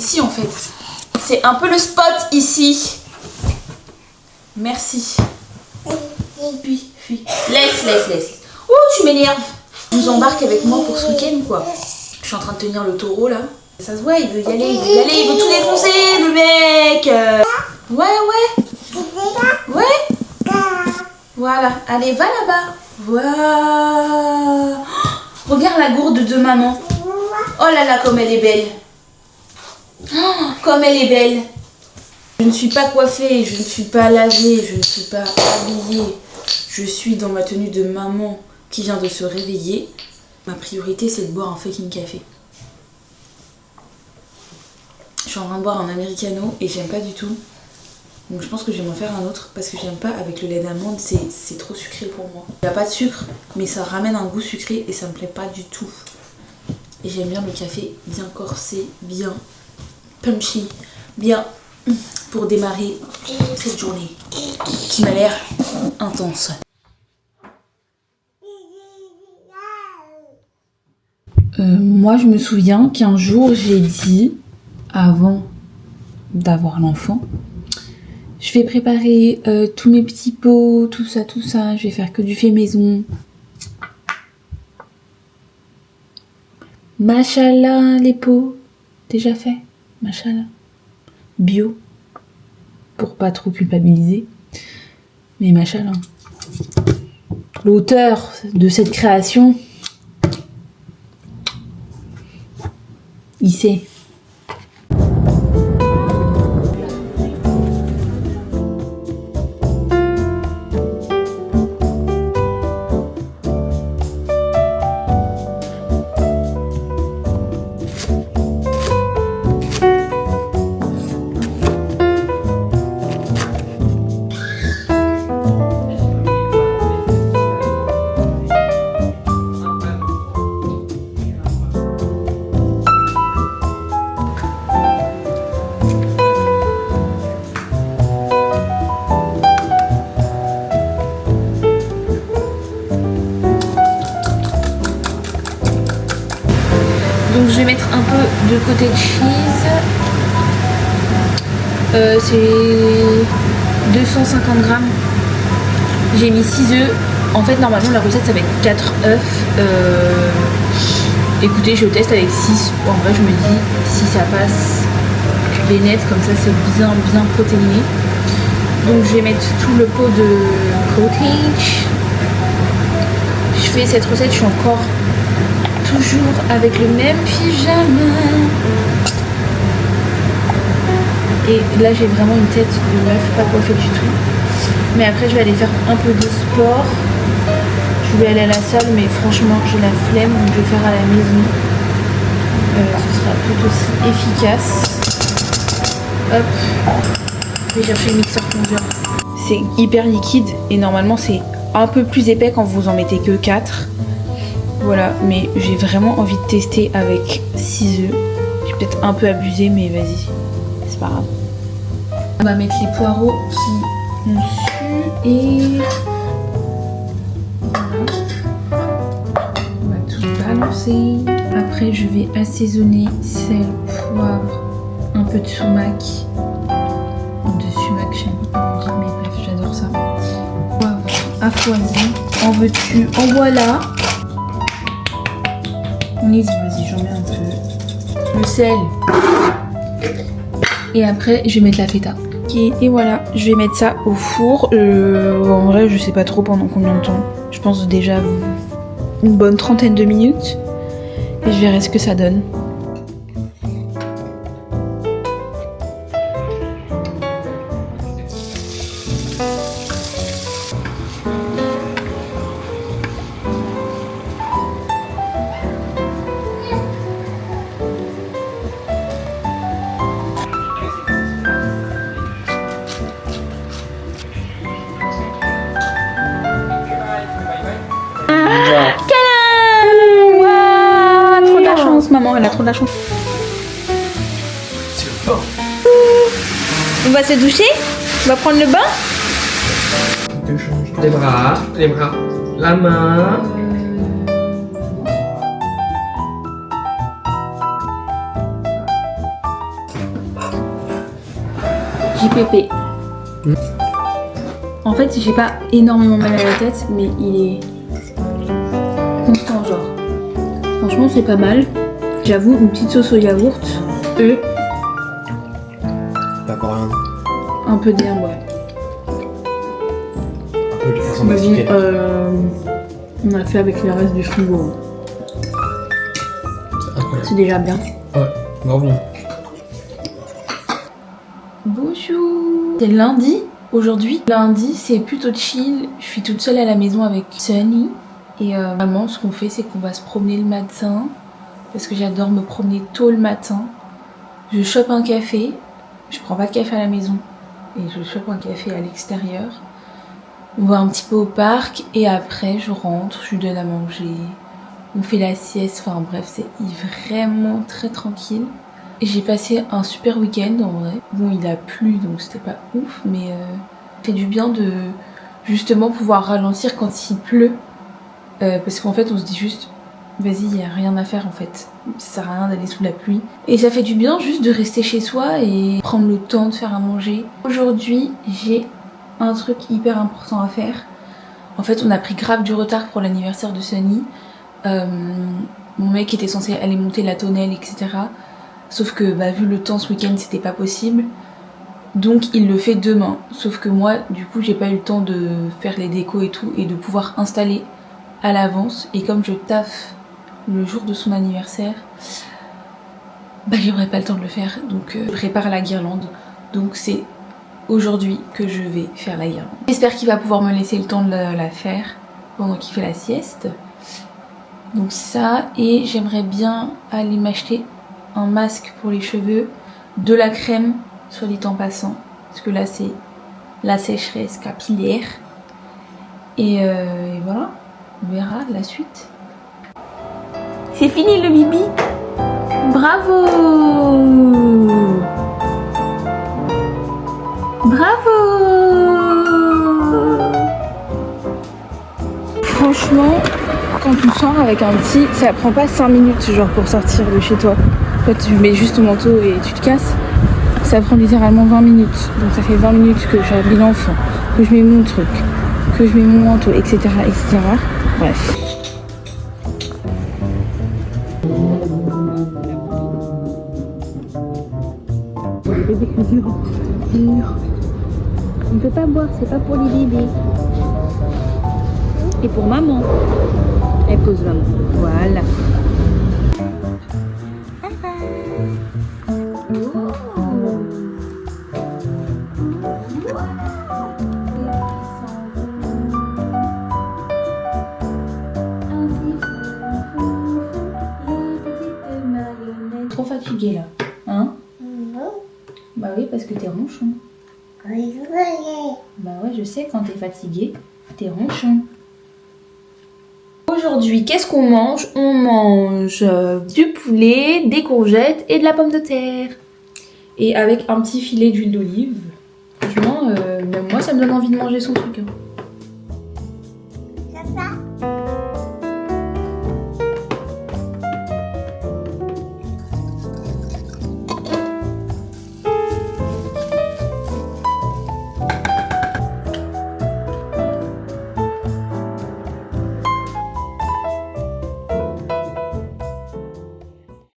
ici en fait. C'est un peu le spot ici. Merci. Puis. Laisse. Oh, tu m'énerves. Tu nous embarques avec moi pour ce week-end quoi. Je suis en train de tenir le taureau là. Ça se voit, il veut y aller, il veut tout défoncer le mec. Ouais. Voilà, allez, va là-bas. Voilà. Oh, regarde la gourde de maman. Oh là là, comme elle est belle. Oh, comme elle est belle. Je ne suis pas coiffée, je ne suis pas lavée, je ne suis pas habillée. Je suis dans ma tenue de maman qui vient de se réveiller. Ma priorité, c'est de boire un fucking café. Je suis en train de boire un americano et j'aime pas du tout. Donc je pense que je vais m'en faire un autre parce que j'aime pas avec le lait d'amande, c'est trop sucré pour moi. Il n'y a pas de sucre, mais ça ramène un goût sucré et ça me plaît pas du tout. Et j'aime bien le café bien corsé, bien punchy, bien pour démarrer cette journée qui m'a l'air intense. Moi je me souviens qu'un jour j'ai dit, avant d'avoir l'enfant, je vais préparer tous mes petits pots, tout ça, je vais faire que du fait maison. Machallah, les pots, déjà fait, machallah. Bio, pour pas trop culpabiliser, mais machallah. L'auteur de cette création, il sait. Donc je vais mettre un peu de côté de cheese. C'est 250 grammes. J'ai mis 6 œufs. En fait normalement la recette ça va être 4 œufs. Écoutez, je teste avec 6. En vrai je me dis si ça passe les nets comme ça c'est bien protéiné. Donc je vais mettre tout le pot de cottage. Je fais cette recette, je suis encore toujours avec le même pyjama. Et là j'ai vraiment une tête de meuf pas coiffée du tout. Mais après je vais aller faire un peu de sport. Je vais aller à la salle mais franchement j'ai la flemme donc je vais faire à la maison. Ce sera tout aussi efficace. Hop. Je vais chercher le mixeur plongeur. C'est hyper liquide et normalement c'est un peu plus épais quand vous en mettez que 4. Voilà, mais j'ai vraiment envie de tester avec 6 œufs. J'ai peut-être un peu abusé, mais vas-y, c'est pas grave. On va mettre les poireaux qui ont su et voilà. On va tout balancer. Après, je vais assaisonner sel, poivre, un peu de sumac. De sumac, je sais pas comment dire, mais bref, j'adore ça. Poivre à foison. En veux-tu, en voilà. Vas-y, j'en mets un peu. Le sel. Et après, je vais mettre la feta. Okay, et voilà, je vais mettre ça au four. En vrai, je sais pas trop pendant combien de temps. Je pense déjà une bonne trentaine de minutes. Et je verrai ce que ça donne. Maman, elle a trop de la chance. On va se doucher? On va prendre le bain? Les bras, la main. JPP. En fait, j'ai pas énormément mal à la tête, mais il est constant, genre. Franchement, c'est pas mal. J'avoue, une petite sauce au yaourt, œufs, Pas coréen. un peu d'herbe, ouais. Un peu de façon Vas-y, masquée. on a fait avec le reste du frigo. Incroyable. C'est déjà bien. Ouais, bravo. Bonjour. C'est lundi aujourd'hui. Lundi, c'est plutôt chill. Je suis toute seule à la maison avec Sunny. Et vraiment, ce qu'on fait, c'est qu'on va se promener le matin. Parce que j'adore me promener tôt le matin. Je chope un café. Je prends pas de café à la maison. Et je chope un café à l'extérieur. On va un petit peu au parc. Et après, je rentre, je lui donne à manger. On fait la sieste. Enfin bref, c'est vraiment très tranquille. Et j'ai passé un super week-end en vrai. Bon, il a plu donc c'était pas ouf, mais ça fait du bien de justement pouvoir ralentir quand il pleut. Parce qu'en fait, on se dit juste, vas-y, il y a rien à faire en fait. Ça sert à rien d'aller sous la pluie. Et ça fait du bien juste de rester chez soi et prendre le temps de faire à manger. Aujourd'hui, j'ai un truc hyper important à faire. En fait, on a pris grave du retard pour l'anniversaire de Sunny. Mon mec était censé aller monter la tonnelle, etc. Sauf que vu le temps ce week-end c'était pas possible. Donc il le fait demain. Sauf que moi du coup j'ai pas eu le temps de faire les décos et tout et de pouvoir installer à l'avance. Et comme je taffe le jour de son anniversaire, j'aurais pas le temps de le faire. Donc je prépare la guirlande. Donc c'est aujourd'hui que je vais faire la guirlande. J'espère qu'il va pouvoir me laisser le temps de la faire pendant qu'il fait la sieste. Donc ça, et j'aimerais bien aller m'acheter un masque pour les cheveux, de la crème, soit dit en passant, parce que là c'est la sécheresse capillaire. Et voilà, on verra la suite. C'est fini le bibi. Bravo. Bravo. Franchement, quand tu sors avec un petit, ça prend pas 5 minutes genre pour sortir de chez toi. En fait, tu mets juste ton manteau et tu te casses. Ça prend littéralement 20 minutes. Donc ça fait 20 minutes que j'habille l'enfant, que je mets mon truc, que je mets mon manteau, etc. etc. Bref. Pour les bébés durs. On ne peut pas boire, c'est pas pour les bébés. Et pour maman. Elle pose maman. Voilà. Trop fatiguée là, hein? Bah oui, parce que t'es ronchon. Bah ouais, je sais, quand t'es fatiguée, t'es ronchon. Aujourd'hui, qu'est-ce qu'on mange? On mange du poulet, des courgettes et de la pomme de terre. Et avec un petit filet d'huile d'olive. Franchement, même moi, ça me donne envie de manger son truc. Hein.